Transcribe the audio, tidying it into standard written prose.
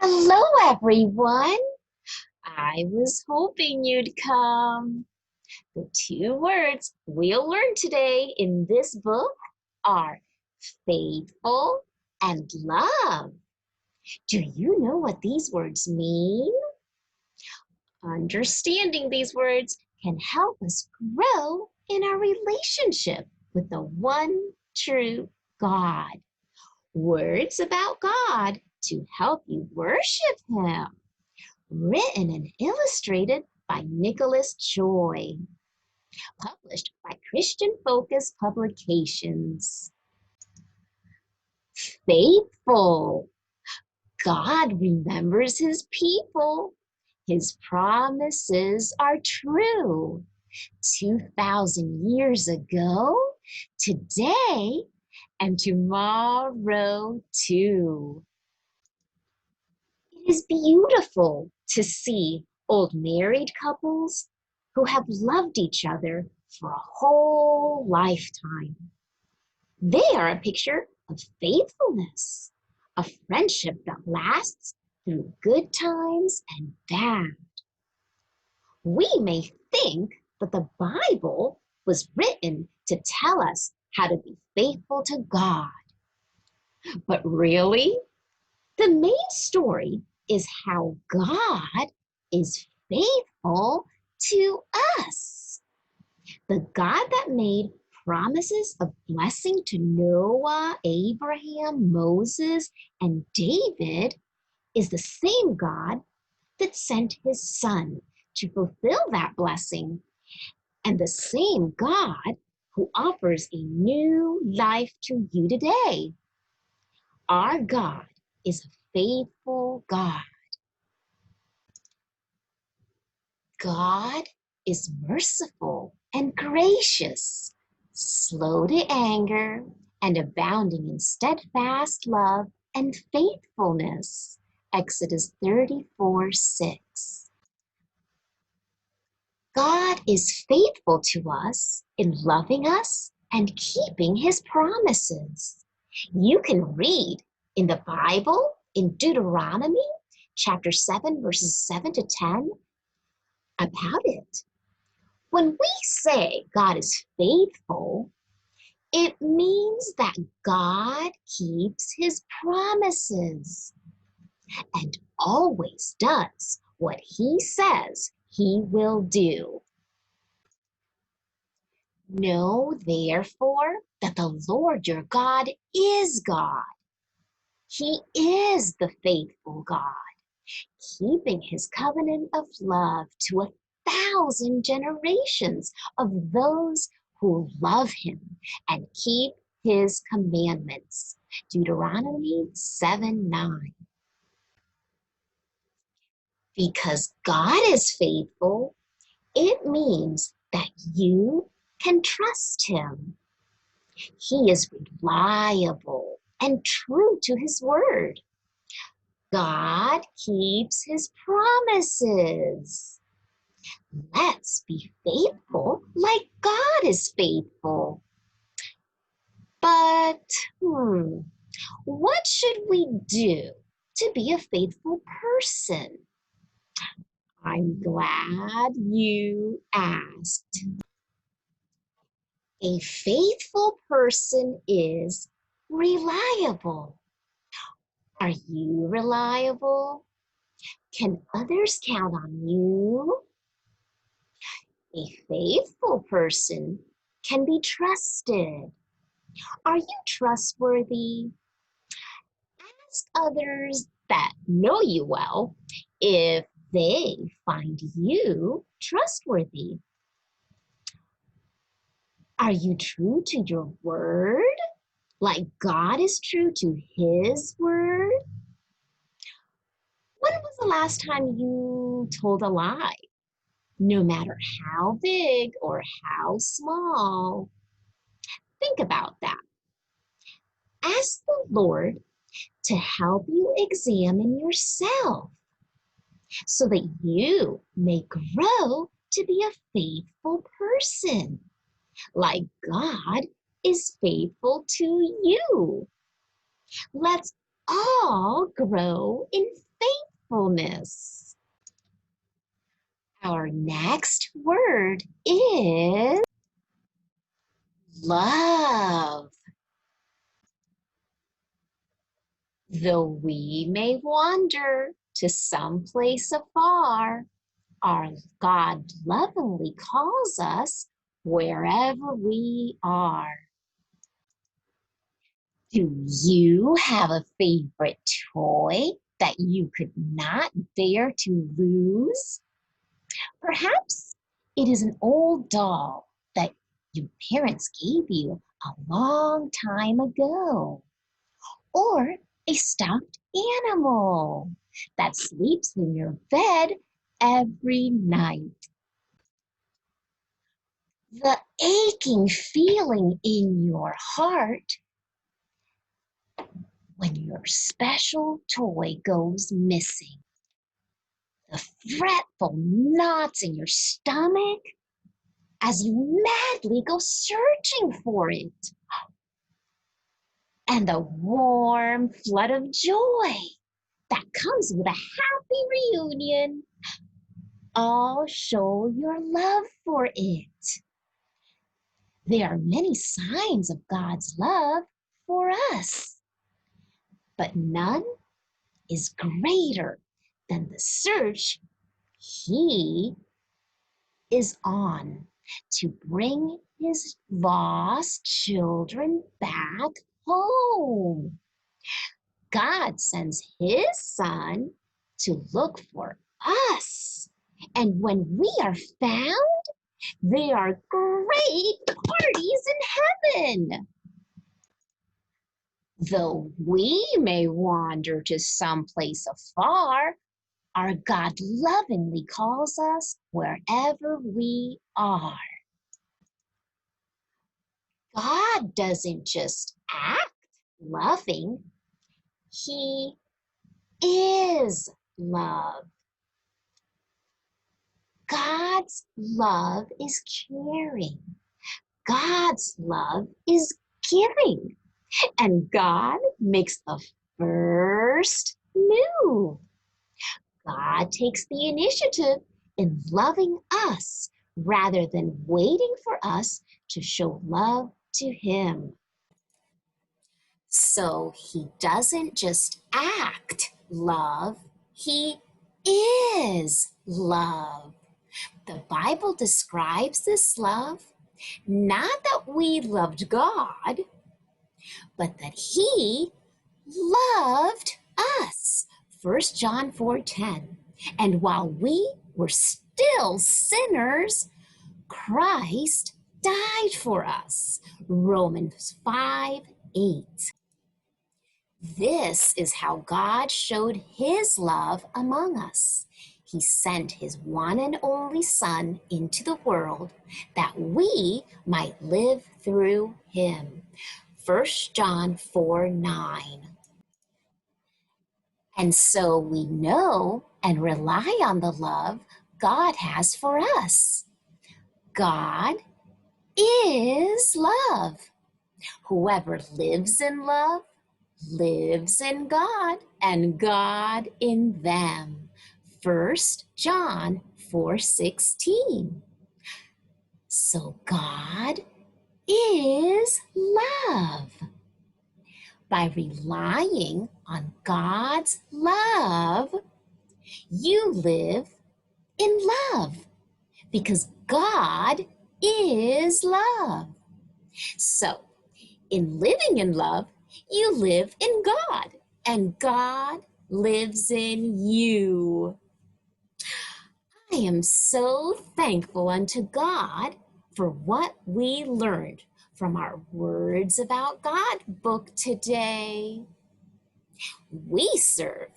Hello, everyone. I was hoping you'd come. The two words we'll learn today in this book are faithful and love. Do you know what these words mean? Understanding these words can help us grow in our relationship with the one true God. Words about God to help you worship Him. Written and illustrated by Nicholas Joy. Published by Christian Focus Publications. Faithful. God remembers His people. His promises are true. 2,000 years ago, today, and tomorrow too. It is beautiful to see old married couples who have loved each other for a whole lifetime. They are a picture of faithfulness, a friendship that lasts through good times and bad. We may think that the Bible was written to tell us how to be faithful to God. But really, the main story is how God is faithful to us. The God that made promises of blessing to Noah, Abraham, Moses, and David is the same God that sent His Son to fulfill that blessing, and the same God who offers a new life to you today. Our God is a faithful God. God is merciful and gracious, slow to anger, and abounding in steadfast love and faithfulness. Exodus 34:6. God is faithful to us in loving us and keeping His promises. You can read in the Bible, in Deuteronomy chapter 7, verses 7 to 10, about it. When we say God is faithful, it means that God keeps His promises and always does what He says He will do. Know, therefore, that the Lord your God is God. He is the faithful God, keeping His covenant of love to 1,000 generations of those who love Him and keep His commandments. Deuteronomy 7:9. Because God is faithful, it means that you can trust Him. He is reliable and true to His word. God keeps His promises. Let's be faithful like God is faithful. But, what should we do to be a faithful person? I'm glad you asked. A faithful person is reliable. Are you reliable? Can others count on you? A faithful person can be trusted. Are you trustworthy? Ask others that know you well if they find you trustworthy. Are you true to your word, like God is true to His word? When was the last time you told a lie, no matter how big or how small? Think about that. Ask the Lord to help you examine yourself so that you may grow to be a faithful person, like God is faithful to you. Let's all grow in faithfulness. Our next word is love. Though we may wander to some place afar, our God lovingly calls us wherever we are. Do you have a favorite toy that you could not bear to lose? Perhaps it is an old doll that your parents gave you a long time ago, or a stuffed animal that sleeps in your bed every night. The aching feeling in your heart when your special toy goes missing. The fretful knots in your stomach as you madly go searching for it. And the warm flood of joy that comes with a happy reunion. All show your love for it. There are many signs of God's love for us, but none is greater than the search He is on to bring His lost children back home. God sends His Son to look for us. And when we are found, there are great parties in heaven. Though we may wander to some place afar, our God lovingly calls us wherever we are. God doesn't just act loving, He is love. God's love is caring. God's love is giving. And God makes the first move. God takes the initiative in loving us rather than waiting for us to show love to Him. So He doesn't just act love, He is love. The Bible describes this love not that we loved God, but that He loved us. 1 John 4:10. And while we were still sinners, Christ died for us. Romans 5:8. This is how God showed His love among us. He sent His one and only Son into the world that we might live through Him. 1 John 4:9. And so we know and rely on the love God has for us. God is love. Whoever lives in love lives in God, and God in them. 1 John 4:16. So God is love. By relying on God's love, you live in love because God is love. So, in living in love, you live in God, and God lives in you. I am so thankful unto God for what we learned from our Words About God book today. We serve